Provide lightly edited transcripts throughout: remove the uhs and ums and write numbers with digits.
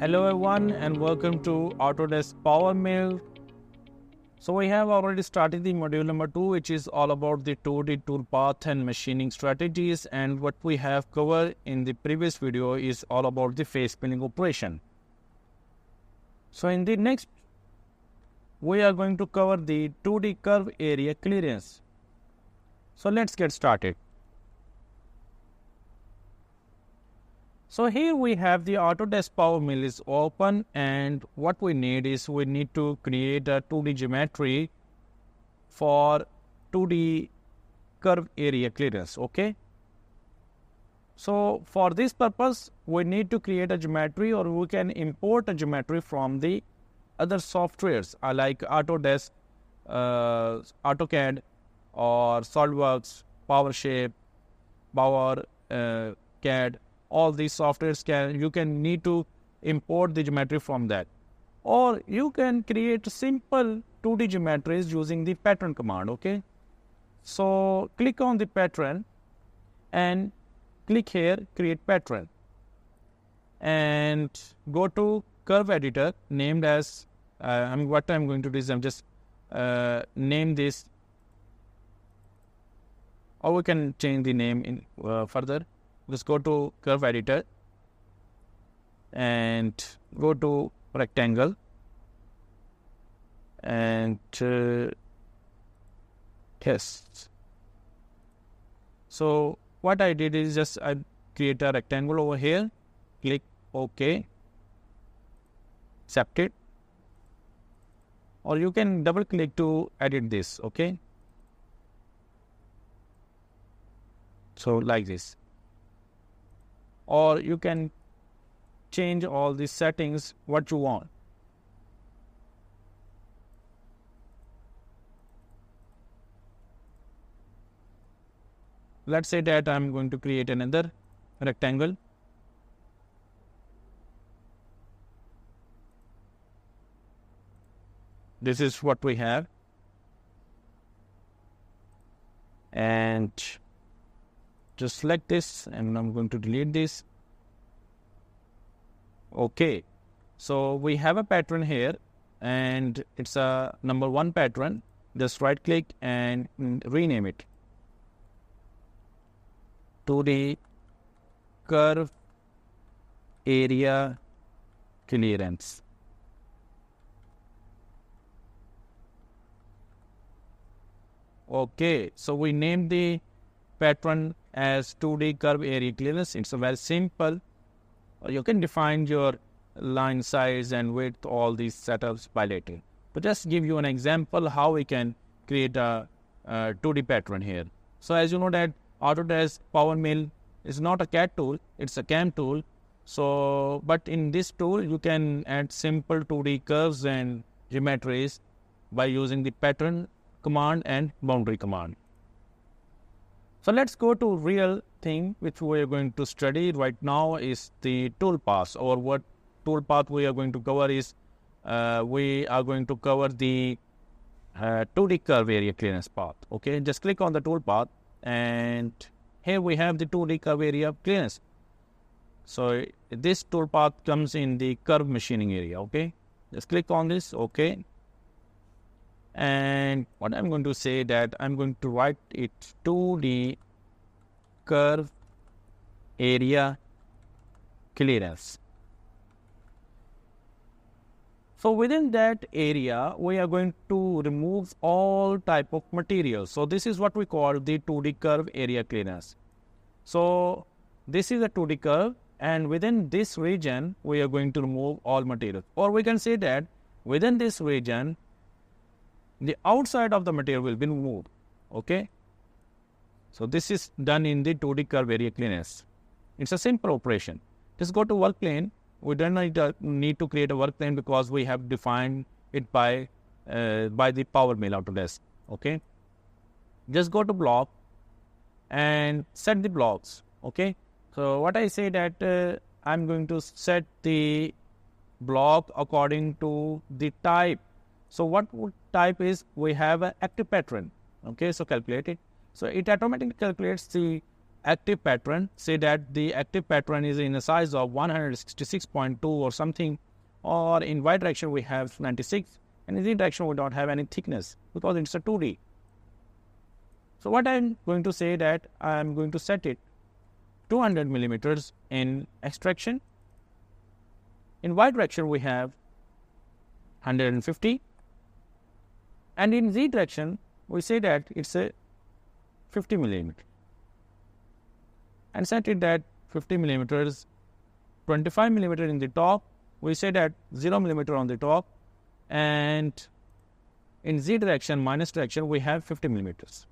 Hello everyone and welcome to Autodesk PowerMill. So we have already started the module number 2, which is all about the 2D toolpath and machining strategies, and what we have covered in the previous video is all about the face milling operation. So in the next we are going to cover the 2D curve area clearance. So let's get started. So here we have the Autodesk PowerMill is open, and what we need is we need to create a 2D geometry for 2D curve area clearance, okay? So for this purpose, we need to create a geometry, or we can import a geometry from the other softwares like Autodesk, AutoCAD or SolidWorks, PowerShape, CAD. All these softwares you can need to import the geometry from that, or you can create simple 2D geometries using the pattern command. Okay, so click on the pattern and click here create pattern, and go to curve editor named as what I'm going to do is I'm just name this, or we can change the name in further. Let's go to curve editor and go to rectangle and test. So what I did is just I create a rectangle over here, click OK, accept it, or you can double click to edit this. Okay, so like this, or you can change all these settings what you want. Let's say that I'm going to create another rectangle. This is what we have, and just select this, and I'm going to delete this. Okay, so we have a pattern here, and it's a number 1 pattern. Just right click and rename it 2D curve area clearance. Okay, so we named the pattern as 2D curve area clearance. It's a very simple. You can define your line size and width, all these setups by later. But just give you an example how we can create a 2D pattern here. So as you know that Autodesk PowerMill is not a CAD tool, it's a CAM tool. So, but in this tool you can add simple 2D curves and geometries by using the pattern command and boundary command. So let's go to real thing which we are going to study right now is the toolpaths, or what toolpath we are going to cover is we are going to cover the 2D curve area clearance path. Okay, just click on the toolpath, and here we have the 2D curve area clearance. So this toolpath comes in the curve machining area. Okay, just click on this. Okay, and what I'm going to say that I'm going to write it 2D curve area clearance. So within that area we are going to remove all type of materials. So this is what we call the 2D curve area clearance. So this is a 2D curve, and within this region we are going to remove all materials, or we can say that within this region the outside of the material will be removed. Okay, so this is done in the 2D curve area clearance. It's a simple operation. Just go to work plane. We don't need to create a work plane because we have defined it by the PowerMill Autodesk. Okay, just go to block and set the blocks. Okay, so what I say that I'm going to set the block according to the type. So what type is, we have an active pattern. Okay, so calculate it. So it automatically calculates the active pattern, say that the active pattern is in a size of 166.2 or something, or in Y direction we have 96, and in Z direction we don't have any thickness because it's a 2D. So what I'm going to say that I'm going to set it 200 millimeters in extraction. In Y direction we have 150, and in Z direction we say that it's a 50 millimeter, and set it at 50 millimeters, 25 millimeter in the top, we say that 0 millimeter on the top, and in Z direction, minus direction, we have 50 millimeters,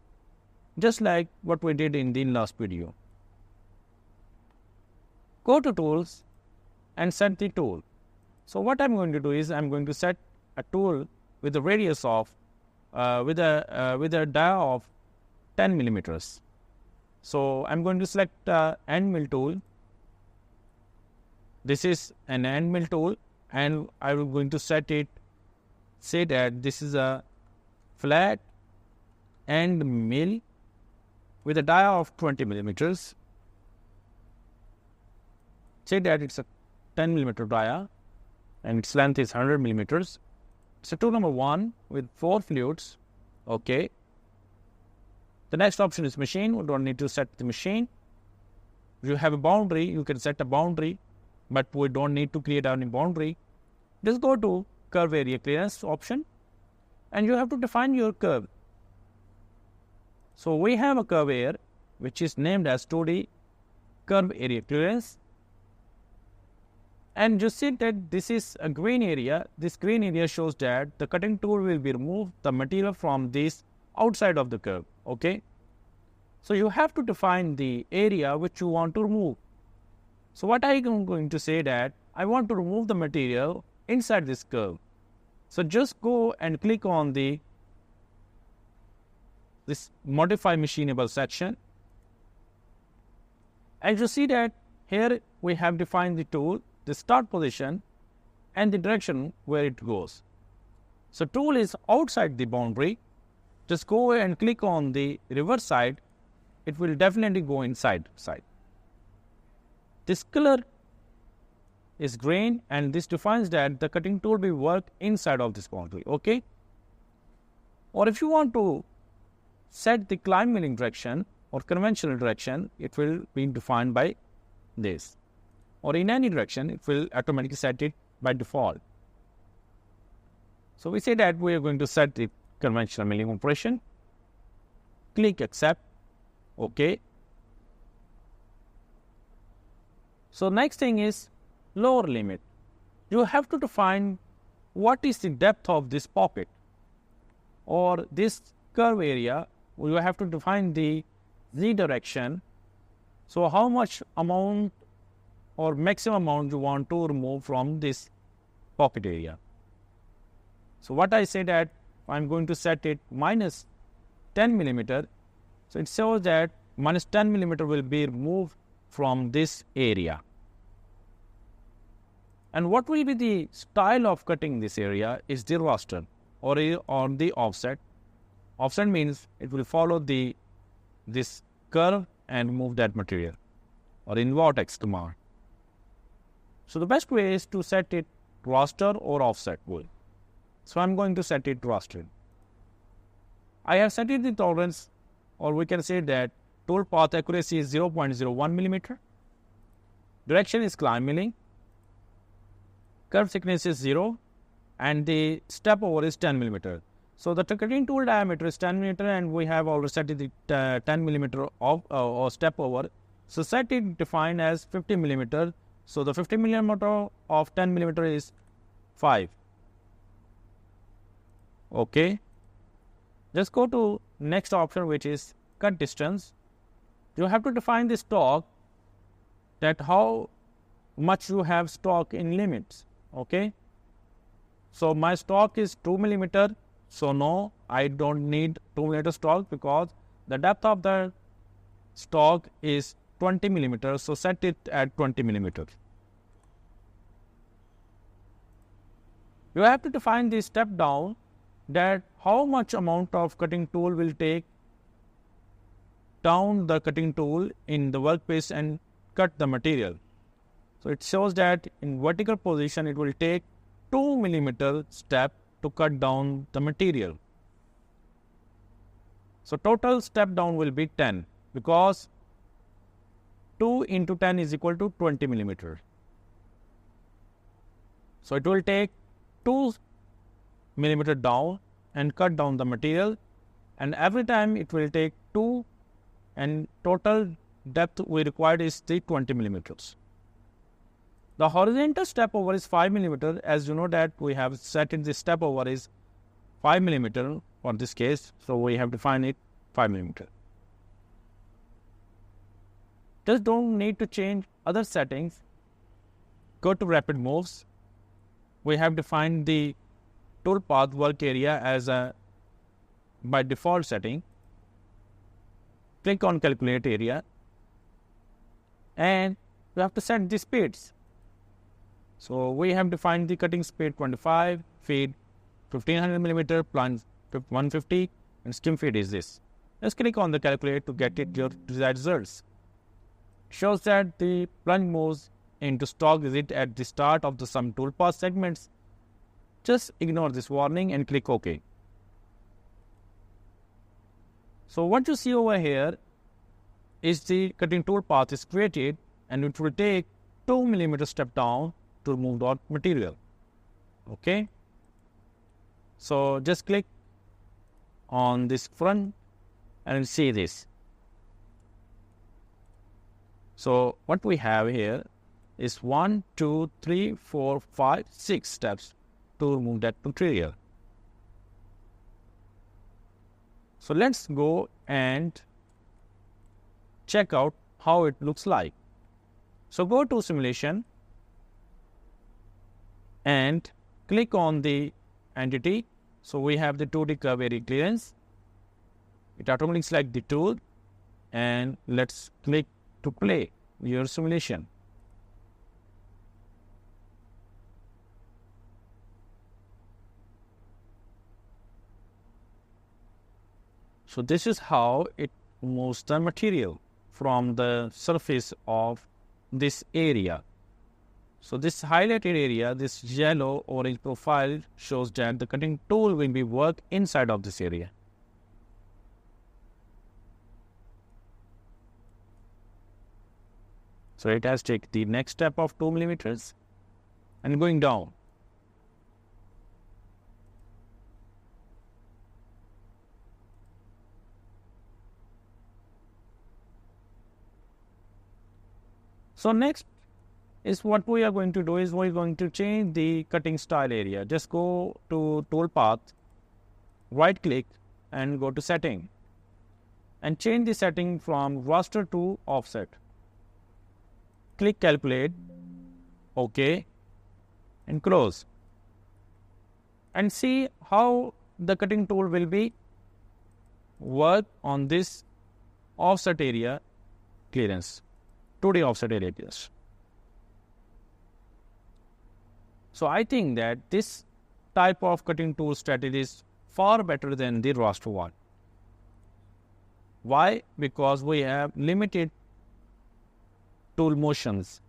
just like what we did in the last video. Go to tools and set the tool. So what I'm going to do is I'm going to set a tool with a radius of with a dia of 10 millimeters. So I'm going to select end mill tool. This is an end mill tool, and I'm going to set it. Say that this is a flat end mill with a dia of 20 millimeters. Say that it's a 10 millimeter dia, and its length is 100 millimeters. So tool number 1 with 4 fluids. Okay. The next option is machine. We don't need to set the machine. If you have a boundary, you can set a boundary, but we don't need to create any boundary. Just go to curve area clearance option, and you have to define your curve. So we have a curve here which is named as 2D curve area clearance. And you see that this is a green area. This green area shows that the cutting tool will be remove the material from this outside of the curve. Okay. So you have to define the area which you want to remove. So what I am going to say that I want to remove the material inside this curve. So just go and click on this modify machinable section. And you see that here we have defined the tool, the start position, and the direction where it goes. So tool is outside the boundary. Just go and click on the reverse side. It will definitely go inside side. This color is green, and this defines that the cutting tool will work inside of this boundary. Okay. Or if you want to set the climb milling direction or conventional direction, it will be defined by this. Or in any direction, it will automatically set it by default. So we say that we are going to set the conventional milling operation. Click accept. Okay. So next thing is lower limit. You have to define what is the depth of this pocket or this curve area. You have to define the Z direction. So how much amount or maximum amount you want to remove from this pocket area. So what I say that I'm going to set it minus 10 millimeter. So it shows that minus 10 millimeter will be removed from this area. And what will be the style of cutting this area is the raster or the offset. Offset means it will follow this curve and move that material, or in vertex command. So the best way is to set it raster or offset way. So I'm going to set it raster. I have set it the tolerance, or we can say that tool path accuracy is 0.01 millimeter. Direction is climb milling. Curve thickness is 0, and the step over is 10 millimeter. So the cutting tool diameter is 10 millimeter, and we have already set the 10 millimeter of or step over. So set it defined as 50 millimeter. So the 50 millimeter of 10 millimeter is 5. Okay. Just go to next option, which is cut distance. You have to define the stock, that how much you have stock in limits. Okay. So my stock is 2 millimeter. So no, I don't need 2 millimeter stock because the depth of the stock is 20 millimeters. So set it at 20 millimeters. You have to define the step down, that how much amount of cutting tool will take down the cutting tool in the workpiece and cut the material. So it shows that in vertical position it will take 2 mm step to cut down the material. So total step down will be 10 because 2 into 10 is equal to 20 mm. So it will take 2 mm down and cut down the material, and every time it will take 2, and total depth we required is the 20 mm. The horizontal step over is 5 mm. As you know that we have set in the step over is 5 mm for this case, so we have defined it 5 mm. Just don't need to change other settings. Go to rapid moves. We have defined the toolpath work area as a by default setting. Click on calculate area and we have to set the speeds. So we have defined the cutting speed 25, feed 1500 mm, plunge 150, and skim feed is this. Just click on the calculate to get your desired results. Shows that the plunge moves into stock visit at the start of the some toolpath segments. Just ignore this warning and click OK. So what you see over here is the cutting tool path is created, and it will take 2 mm step down to remove the material. Okay. So just click on this front and see this. So what we have here is 1, 2, 3, 4, 5, 6 steps to remove that material. So let's go and check out how it looks like. So go to simulation and click on the entity. So we have the 2D curve area clearance. It automatically selects the tool, and let's click to play your simulation. So this is how it moves the material from the surface of this area. So this highlighted area, this yellow orange profile, shows that the cutting tool will be work inside of this area. So it has taken the next step of 2 mm and going down. So next is what we are going to do is we are going to change the cutting style area. Just go to toolpath, right click and go to setting and change the setting from raster to offset. Click calculate, OK, and close. And see how the cutting tool will be work on this offset area clearance, 2D offset area clearance. So I think that this type of cutting tool strategy is far better than the raster one. Why? Because we have limited tool motions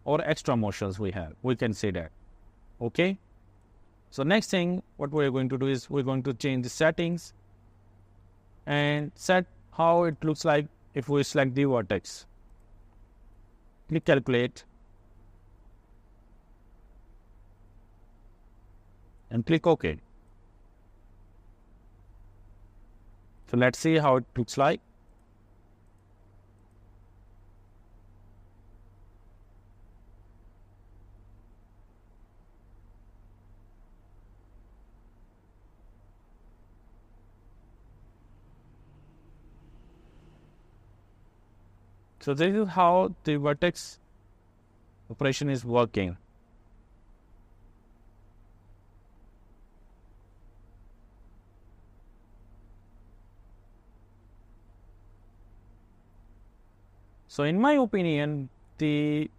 or extra motions we can say that. Okay. So next thing what we are going to do is we're going to change the settings and set how it looks like if we select the vertex. Click calculate and click OK. So let's see how it looks like. So this is how the vertex operation is working. So in my opinion, the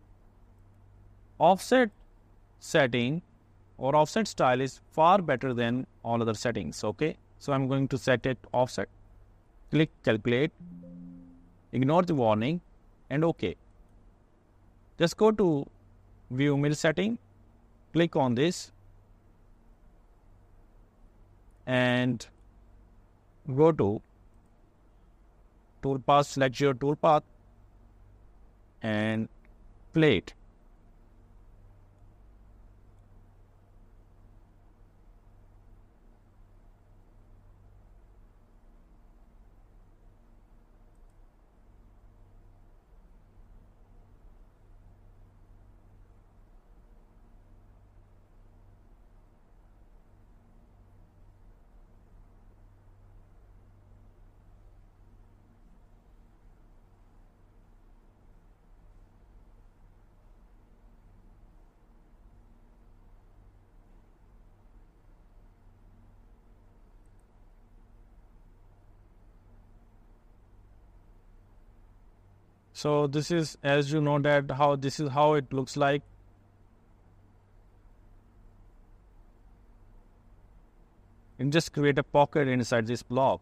offset setting or offset style is far better than all other settings. Okay. So I'm going to set it offset. Click calculate Ignore the warning and OK. Just go to View Mill Setting, click on this and go to Toolpath, select your toolpath and play it. So this is, as you know, that this is how it looks like. And just create a pocket inside this block.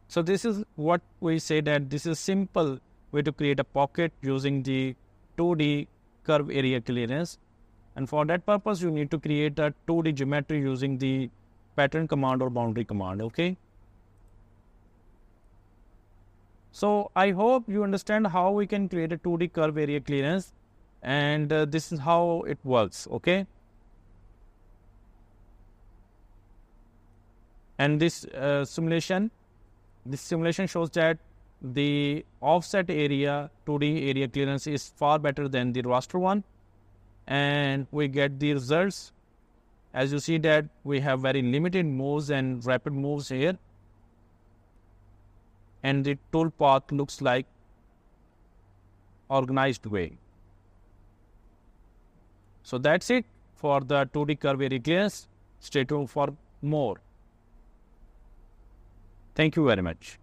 So this is what we say, that this is simple way to create a pocket using the 2D curve area clearance. And for that purpose, you need to create a 2D geometry using the pattern command or boundary command. Okay. So I hope you understand how we can create a 2D curve area clearance, and this is how it works. Okay. And this simulation shows that the offset area 2D area clearance is far better than the raster one, and we get the results. As you see that we have very limited moves and rapid moves here, and the toolpath looks like organized way. So that's it for the 2D curve area clearance. Stay tuned for more. Thank you very much.